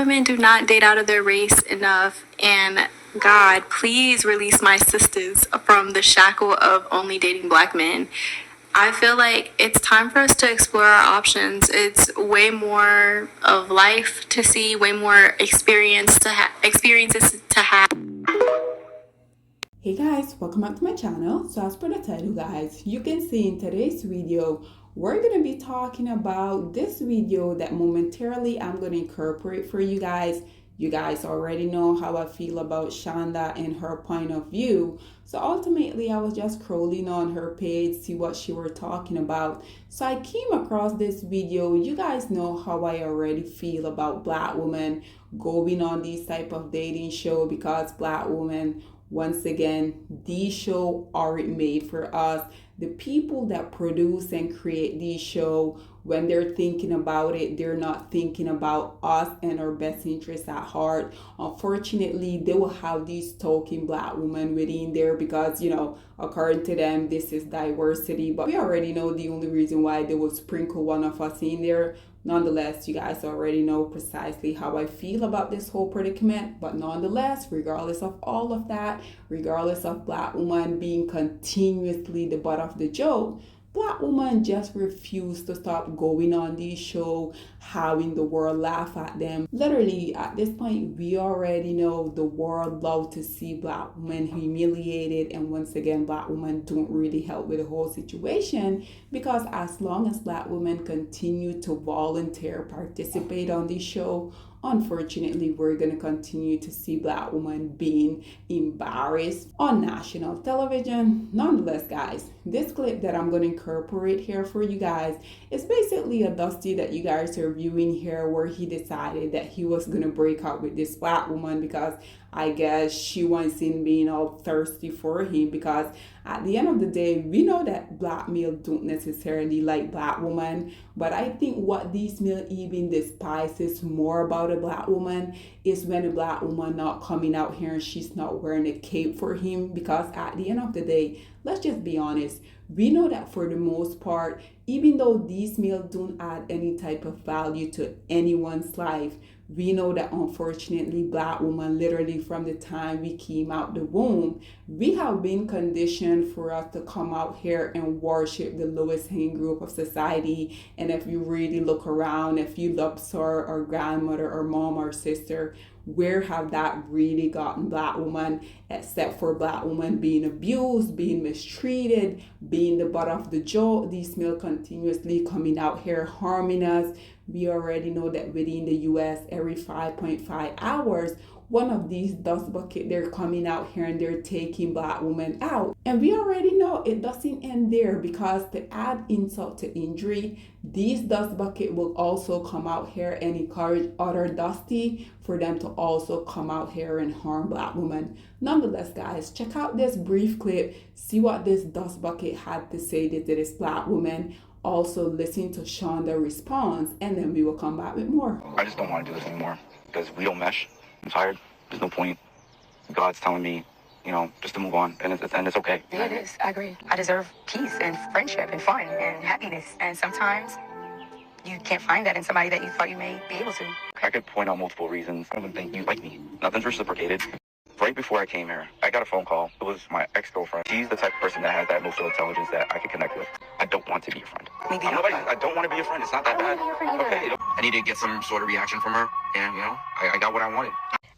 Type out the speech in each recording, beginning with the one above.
women do not date out of their race enough, and God, please release my sisters from the shackle of only dating black men. I feel like it's time for us to explore our options. It's way more of life to see, way more experiences to have. Hey guys, welcome back to my channel. So as per the title guys, you can see in today's video, we're going to be talking about this video that momentarily I'm going to incorporate for you guys. You guys already know how I feel about Shonda and her point of view. So ultimately, I was just scrolling on her page, see what she were talking about. So I came across this video. You guys know how I already feel about black women going on these type of dating show because black women, once again, these shows aren't made for us. The people that produce and create these shows, when they're thinking about it, they're not thinking about us and our best interests at heart. Unfortunately, they will have these token black women within there because, according to them, this is diversity. But we already know the only reason why they will sprinkle one of us in there. Nonetheless, you guys already know precisely how I feel about this whole predicament. But nonetheless, regardless of all of that, regardless of black women being continuously the butt of the joke, black women just refuse to stop going on these shows, having the world laugh at them. Literally, at this point, we already know the world love to see black women humiliated, and once again, black women don't really help with the whole situation because as long as black women continue to volunteer participate on this show, unfortunately, we're going to continue to see black women being embarrassed on national television. Nonetheless, guys, this clip that I'm going to incorporate here for you guys is basically a Dusty that you guys are viewing here where he decided that he was going to break up with this black woman because I guess she wants him being all thirsty for him because at the end of the day, we know that black male don't necessarily like black women, but I think what these male even despises more about a black woman is when a black woman not coming out here and she's not wearing a cape for him because at the end of the day, let's just be honest, we know that for the most part, even though these males don't add any type of value to anyone's life, we know that unfortunately black women, literally from the time we came out the womb, we have been conditioned for us to come out here and worship the lowest hanging group of society. And if you really look around, if you love our grandmother or mom or sister, where have that really gotten black women except for black women being abused, being mistreated, being the butt of the joke? These males continuously coming out here harming us. We already know that within the US, every 5.5 hours, one of these dust buckets, they're coming out here and they're taking black women out. And we already know it doesn't end there because to add insult to injury, these dust buckets will also come out here and encourage other Dusty for them to also come out here and harm black women. Nonetheless, guys, check out this brief clip, see what this dust bucket had to say to this black woman. Also listen to Shonda's response, and then we will come back with more. I just don't want to do this anymore because we don't mesh. I'm tired. There's no point. God's telling me, just to move on, and it's okay. Yeah, it is. I agree. I deserve peace and friendship and fun and happiness, and sometimes you can't find that in somebody that you thought you may be able to. I could point out multiple reasons. I don't think you like me. Nothing's reciprocated. Right before I came here, I got a phone call. It was my ex-girlfriend. She's the type of person that has that emotional intelligence that I can connect with. I don't want to be your friend. Maybe I don't want to be your friend. It's not that bad. Okay. I need to get some sort of reaction from her, and I got what I wanted.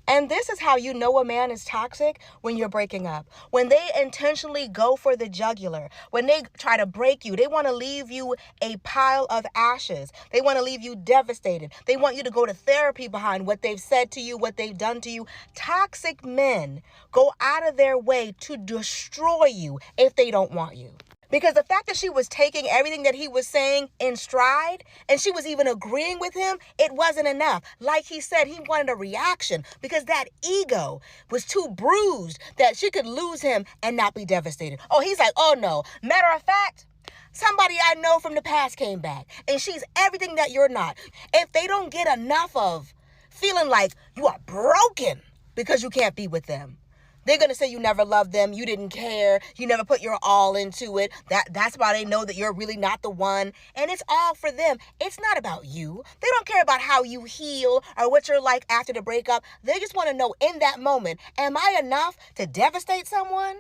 And this is how you know a man is toxic: when you're breaking up. When they intentionally go for the jugular. When they try to break you. They want to leave you a pile of ashes. They want to leave you devastated. They want you to go to therapy behind what they've said to you, what they've done to you. Toxic men go out of their way to destroy you if they don't want you. Because the fact that she was taking everything that he was saying in stride, and she was even agreeing with him, it wasn't enough. Like he said, he wanted a reaction because that ego was too bruised that she could lose him and not be devastated. Oh, he's like, oh no. Matter of fact, somebody I know from the past came back, and she's everything that you're not. If they don't get enough of feeling like you are broken because you can't be with them, They're going to say you never loved them, you didn't care, you never put your all into it. That's why they know that you're really not the one. And it's all for them. It's not about you. They don't care about how you heal or what you're like after the breakup. They just want to know in that moment, am I enough to devastate someone?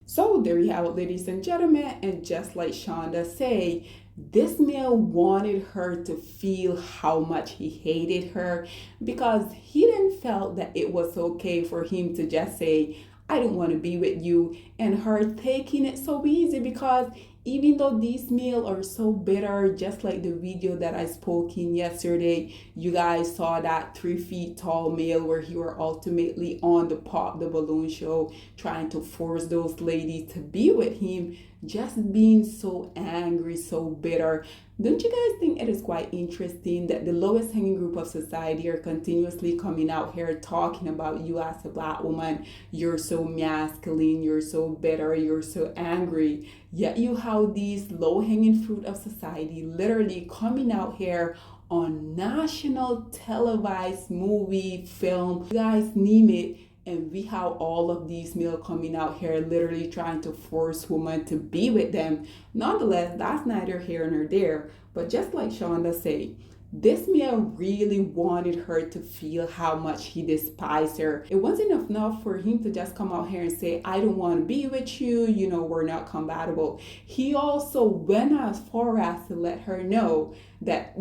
So there you have it, ladies and gentlemen, and just like Shonda say, this male wanted her to feel how much he hated her because he didn't felt that it was okay for him to just say, I don't want to be with you, and her taking it so easy because even though these males are so bitter, just like the video that I spoke in yesterday, you guys saw that 3 feet tall male where he were ultimately on the Pop the Balloon show trying to force those ladies to be with him, just being so angry, so bitter. Don't you guys think it is quite interesting that the lowest hanging group of society are continuously coming out here talking about you as a Black woman? You're so masculine, you're so bitter, you're so angry. Yet you have these low hanging fruit of society literally coming out here on national televised movie, film, you guys name it. And we have all of these males coming out here literally trying to force women to be with them. Nonetheless, that's neither here nor there. But just like Shonda said, this male really wanted her to feel how much he despised her. It wasn't enough for him to just come out here and say, I don't want to be with you, we're not compatible. He also went as far as to let her know that,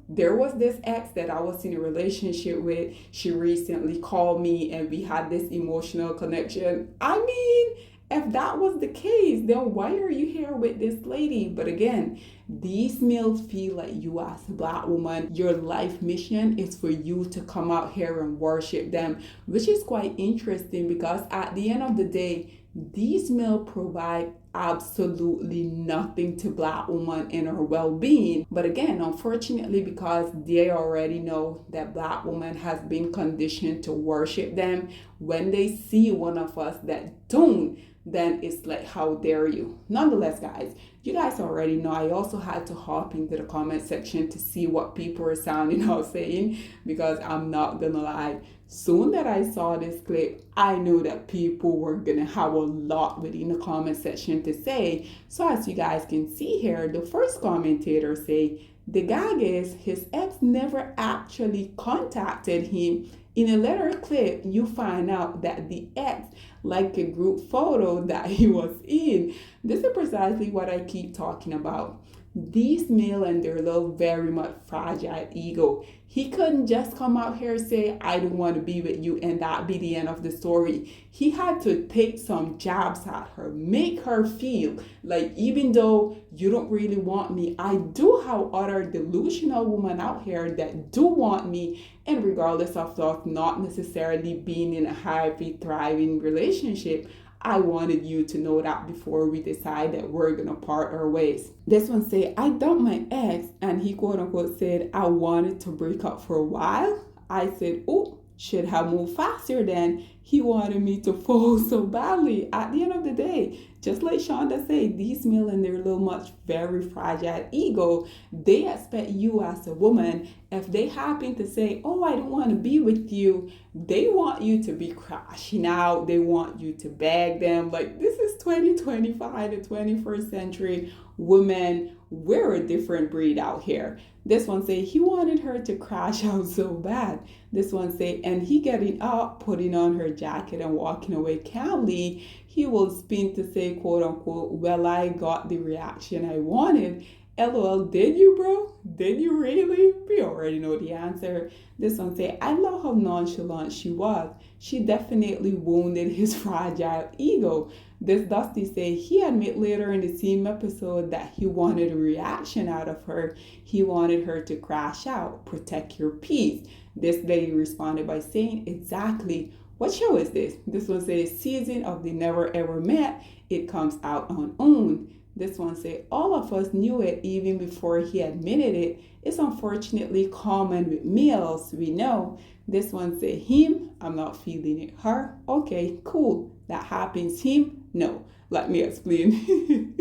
there was this ex that I was in a relationship with. She recently called me and we had this emotional connection. I mean, if that was the case, then why are you here with this lady? But again, these males feel like you as a Black woman, your life mission is for you to come out here and worship them, which is quite interesting because at the end of the day, these males provide absolutely nothing to Black woman in her well-being. But again, unfortunately, because they already know that Black woman has been conditioned to worship them, when they see one of us that don't, then it's like, how dare you? Nonetheless, guys, you guys already know I also had to hop into the comment section to see what people are sounding out saying, because I'm not gonna lie, soon that I saw this clip, I knew that people were gonna have a lot within the comment section to say. So as you guys can see here, the first commentator say, the gag is his ex never actually contacted him. In a later clip, you find out that the ex liked a group photo that he was in. This is precisely what I keep talking about. These male and their little very much fragile ego. He couldn't just come out here and say, I don't want to be with you, and that be the end of the story. He had to take some jabs at her, make her feel like even though you don't really want me, I do have other delusional women out here that do want me, and regardless of us not necessarily being in a happy, thriving relationship, I wanted you to know that before we decide that we're gonna part our ways. This one say, I dumped my ex, and he quote unquote said, I wanted to break up for a while. I said, oh, should have moved faster then. He wanted me to fall so badly. At the end of the day, just like Shonda said, these men and their little much very fragile ego, they expect you as a woman, if they happen to say, oh, I don't want to be with you, they want you to be crashing out. They want you to beg them. Like, this is 2025, the 21st century. Women, we're a different breed out here. This one say he wanted her to crash out so bad. This one say, and he getting up, putting on her jacket and walking away calmly. He will spin to say, quote unquote, well, I got the reaction I wanted. LOL, did you, bro? Did you really? We already know the answer. This one say, I love how nonchalant she was. She definitely wounded his fragile ego. This Dusty say, he admit later in the same episode that he wanted a reaction out of her. He wanted her to crash out, protect your peace. This lady responded by saying, exactly. What show is this? This one says, season of They Never Ever Met. It comes out on OWN. This one say, all of us knew it even before he admitted it. It's unfortunately common with males, we know. This one say, him, I'm not feeling it. Her, okay, cool. That happens. Him, No, let me explain.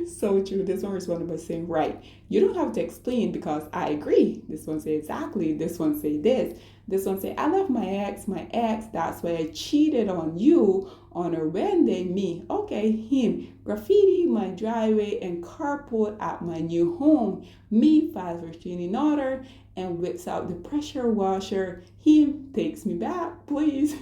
So true. This one responded by saying, right, you don't have to explain because I agree. This one say exactly. This one say this. This one say, I left my ex, that's why I cheated on you on a Wednesday. Me, okay, him, graffiti my driveway and carport at my new home. Me, files restraining order and whips out the pressure washer. Him takes me back, please.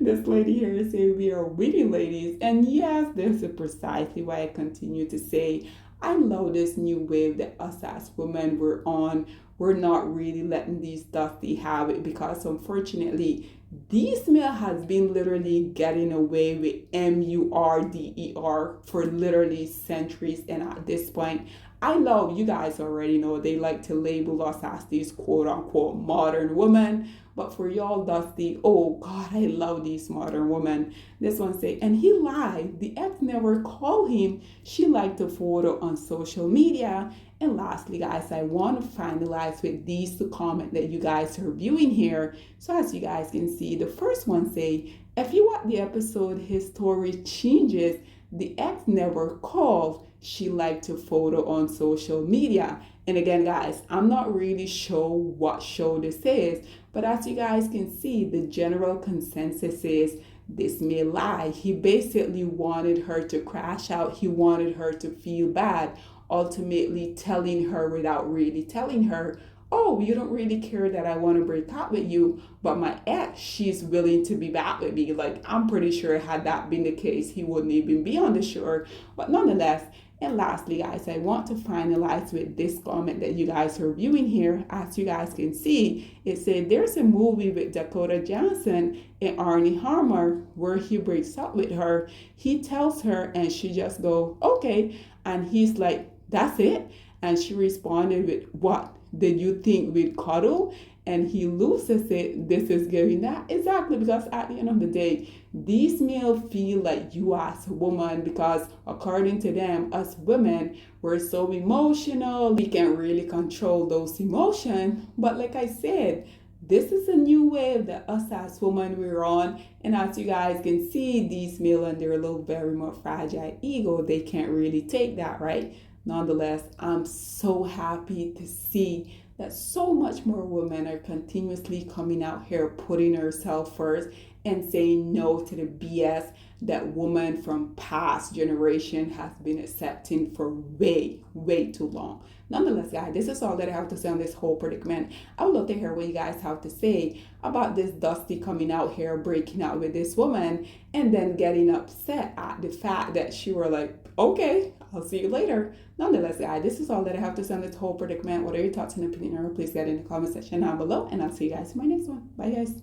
This lady here is saying we are winning, ladies. And yes, this is precisely why I continue to say I love this new wave that us as women we're on. We're not really letting these dusty have it because unfortunately, these male has been literally getting away with MURDER for literally centuries. And at this point, I love, you guys already know, they like to label us as these quote unquote modern women. But for y'all, Dusty, oh God, I love these modern women. This one say, and he lied. The ex never called him. She liked the photo on social media. And lastly, guys, I want to finalize with these two comments that you guys are viewing here. So as you guys can see, the first one say, if you watch the episode, his story changes. The ex never called. She liked a photo on social media. And again, guys, I'm not really sure what show this is, but as you guys can see, the general consensus is this may lie. He basically wanted her to crash out. He wanted her to feel bad, ultimately telling her without really telling her, oh, you don't really care that I want to break up with you, but my ex, she's willing to be back with me. Like, I'm pretty sure had that been the case, he wouldn't even be on the shore. But nonetheless, and lastly, guys, I want to finalize with this comment that you guys are viewing here. As you guys can see, it said there's a movie with Dakota Johnson and Arnie Harmer where he breaks up with her. He tells her and she just go, okay. And he's like, that's it. And she responded with, what? Did you think we'd cuddle? And he loses it. This is giving that. Exactly, because at the end of the day, these males feel like you as a woman, because according to them, us women, we're so emotional. We can't really control those emotions. But like I said, this is a new wave that us as women we're on. And as you guys can see, these male and their little very more fragile ego, they can't really take that, right? Nonetheless, I'm so happy to see that so much more women are continuously coming out here, putting herself first and saying no to the BS that women from past generation has been accepting for way, way too long. Nonetheless, guys, this is all that I have to say on this whole predicament. I would love to hear what you guys have to say about this Dusty coming out here, breaking out with this woman, and then getting upset at the fact that she were like, okay, I'll see you later. Nonetheless, guys, this is all that I have to say on this whole predicament. What are your thoughts and opinion? Please get in the comment section down below, and I'll see you guys in my next one. Bye, guys.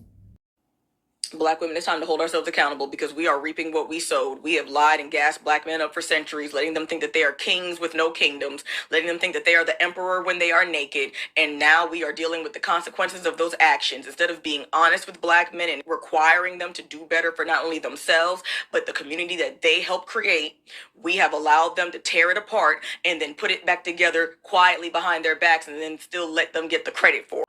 Black women, it's time to hold ourselves accountable because we are reaping what we sowed. We have lied and gassed black men up for centuries, letting them think that they are kings with no kingdoms, letting them think that they are the emperor when they are naked. And now we are dealing with the consequences of those actions. Instead of being honest with black men and requiring them to do better for not only themselves, but the community that they helped create, we have allowed them to tear it apart and then put it back together quietly behind their backs and then still let them get the credit for it.